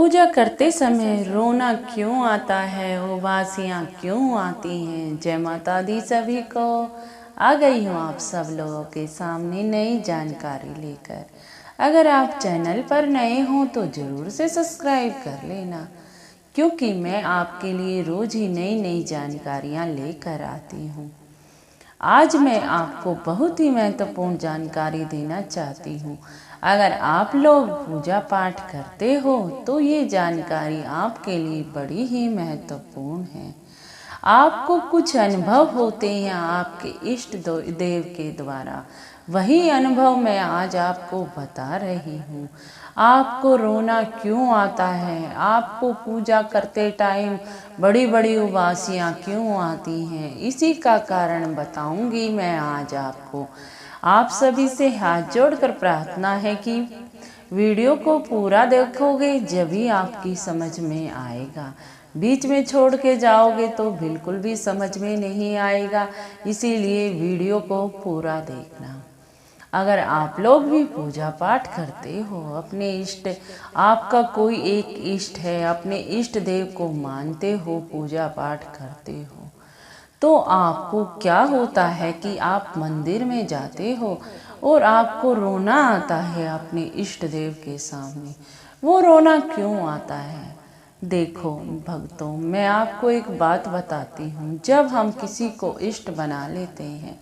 पूजा करते समय रोना क्यों आता है, उबासियाँ क्यों आती हैं। जय माता दी सभी को। आ गई हूँ आप सब लोगों के सामने नई जानकारी लेकर। अगर आप चैनल पर नए हों तो ज़रूर से सब्सक्राइब कर लेना, क्योंकि मैं आपके लिए रोज़ ही नई नई जानकारियाँ लेकर आती हूँ। आज मैं आपको बहुत ही महत्वपूर्ण जानकारी देना चाहती हूँ। अगर आप लोग पूजा पाठ करते हो तो ये जानकारी आपके लिए बड़ी ही महत्वपूर्ण है। आपको कुछ अनुभव होते हैं आपके इष्ट देव के द्वारा, वही अनुभव मैं आज आपको बता रही हूँ। आपको रोना क्यों आता है, आपको पूजा करते टाइम बड़ी बड़ी उबासियाँ क्यों आती हैं, इसी का कारण बताऊंगी मैं आज आपको। आप सभी से हाथ जोड़कर प्रार्थना है कि वीडियो को पूरा देखोगे जभी आपकी समझ में आएगा। बीच में छोड़ के जाओगे तो बिल्कुल भी समझ में नहीं आएगा, इसीलिए वीडियो को पूरा देखना। अगर आप लोग भी पूजा पाठ करते हो, अपने इष्ट, आपका कोई एक इष्ट है, अपने इष्ट देव को मानते हो, पूजा पाठ करते हो, तो आपको क्या होता है कि आप मंदिर में जाते हो और आपको रोना आता है अपने इष्ट देव के सामने। वो रोना क्यों आता है? देखो भक्तों, मैं आपको एक बात बताती हूँ। जब हम किसी को इष्ट बना लेते हैं,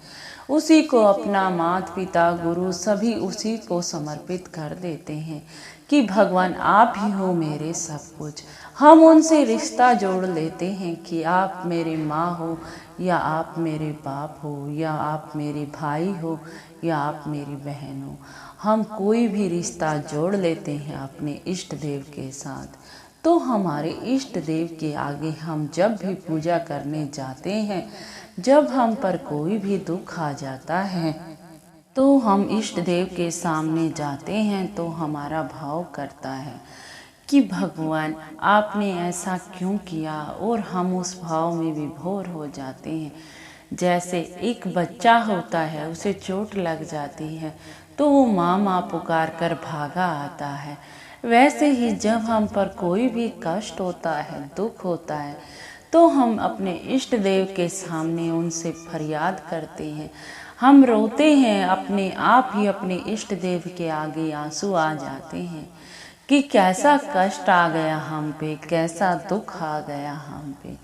उसी को अपना माता पिता गुरु सभी उसी को समर्पित कर देते हैं कि भगवान आप ही हो मेरे सब कुछ। हम उनसे रिश्ता जोड़ लेते हैं कि आप मेरे माँ हो, या आप मेरे बाप हो, या आप मेरे भाई हो, या आप मेरी बहन हो। हम कोई भी रिश्ता जोड़ लेते हैं अपने इष्ट देव के साथ। तो हमारे इष्ट देव के आगे हम जब भी पूजा करने जाते हैं, जब हम पर कोई भी दुख आ जाता है, तो हम इष्ट देव के सामने जाते हैं तो हमारा भाव करता है कि भगवान आपने ऐसा क्यों किया, और हम उस भाव में विभोर हो जाते हैं। जैसे एक बच्चा होता है, उसे चोट लग जाती है तो वो माँ माँ पुकार कर भागा आता है। वैसे ही जब हम पर कोई भी कष्ट होता है, दुख होता है, तो हम अपने इष्ट देव के सामने उनसे फरियाद करते हैं। हम रोते हैं, अपने आप ही अपने इष्ट देव के आगे आंसू आ जाते हैं कि कैसा कष्ट आ गया हम पे, कैसा दुख आ गया हम पे।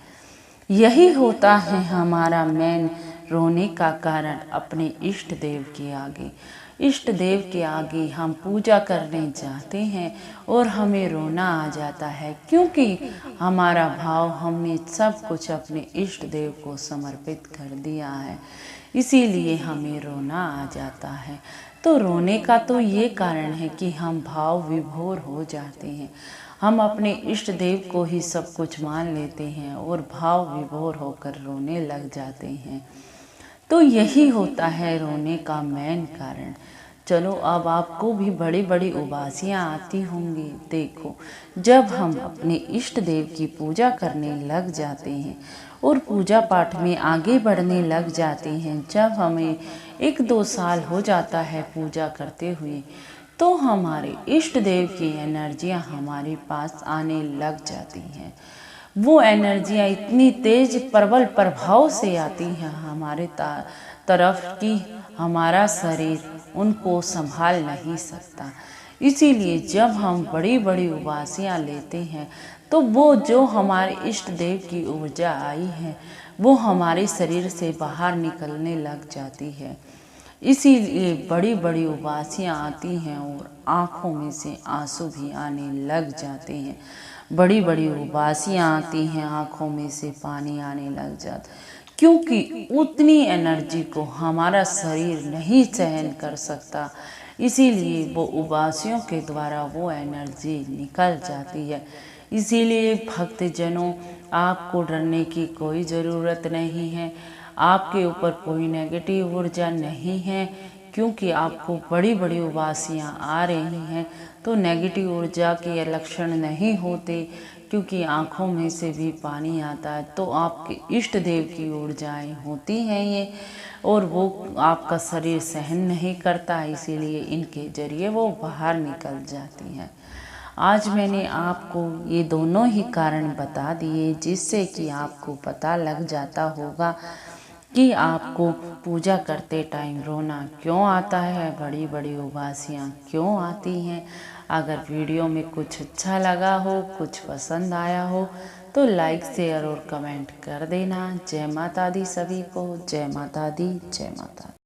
यही होता है हमारा मेन रोने का कारण अपने इष्ट देव के आगे। इष्ट देव के आगे हम पूजा करने जाते हैं और हमें रोना आ जाता है, क्योंकि हमारा भाव, हमने सब कुछ अपने इष्ट देव को समर्पित कर दिया है, इसीलिए हमें रोना आ जाता है। तो रोने का तो ये कारण है कि हम भाव विभोर हो जाते हैं। हम अपने इष्ट देव को ही सब कुछ मान लेते हैं और भाव विभोर होकर रोने लग जाते हैं। तो यही होता है रोने का मेन कारण। चलो, अब आपको भी बड़ी बड़ी उबासियाँ आती होंगी। देखो, जब हम अपने इष्ट देव की पूजा करने लग जाते हैं और पूजा पाठ में आगे बढ़ने लग जाते हैं, जब हमें 1-2 साल हो जाता है पूजा करते हुए, तो हमारे इष्ट देव की एनर्जियाँ हमारे पास आने लग जाती हैं। वो एनर्जियाँ इतनी तेज प्रबल प्रभाव से आती हैं हमारे तरफ कि हमारा शरीर उनको संभाल नहीं सकता। इसीलिए जब हम बड़ी बड़ी उबासियाँ लेते हैं, तो वो जो हमारे इष्ट देव की ऊर्जा आई है, वो हमारे शरीर से बाहर निकलने लग जाती है। इसीलिए बड़ी बड़ी उबासियाँ आती हैं और आँखों में से आंसू भी आने लग जाते हैं। बड़ी बड़ी उबासियाँ आती हैं, आँखों में से पानी आने लग जाता, क्योंकि उतनी एनर्जी को हमारा शरीर नहीं सहन कर सकता। इसीलिए वो उबासियों के द्वारा वो एनर्जी निकल जाती है। इसीलिए भक्तजनों, आपको डरने की कोई ज़रूरत नहीं है। आपके ऊपर कोई नेगेटिव ऊर्जा नहीं है, क्योंकि आपको बड़ी बड़ी उबासियाँ आ रही हैं तो नेगेटिव ऊर्जा के लक्षण नहीं होते, क्योंकि आँखों में से भी पानी आता है। तो आपके इष्ट देव की ऊर्जाएं होती हैं ये, और वो आपका शरीर सहन नहीं करता, इसीलिए इनके जरिए वो बाहर निकल जाती हैं। आज मैंने आपको ये दोनों ही कारण बता दिए, जिससे कि आपको पता लग जाता होगा कि आपको पूजा करते टाइम रोना क्यों आता है, बड़ी बड़ी उबासियाँ क्यों आती हैं। अगर वीडियो में कुछ अच्छा लगा हो, कुछ पसंद आया हो तो लाइक, शेयर और कमेंट कर देना। जय माता दी सभी को। जय माता दी, जय माता दी।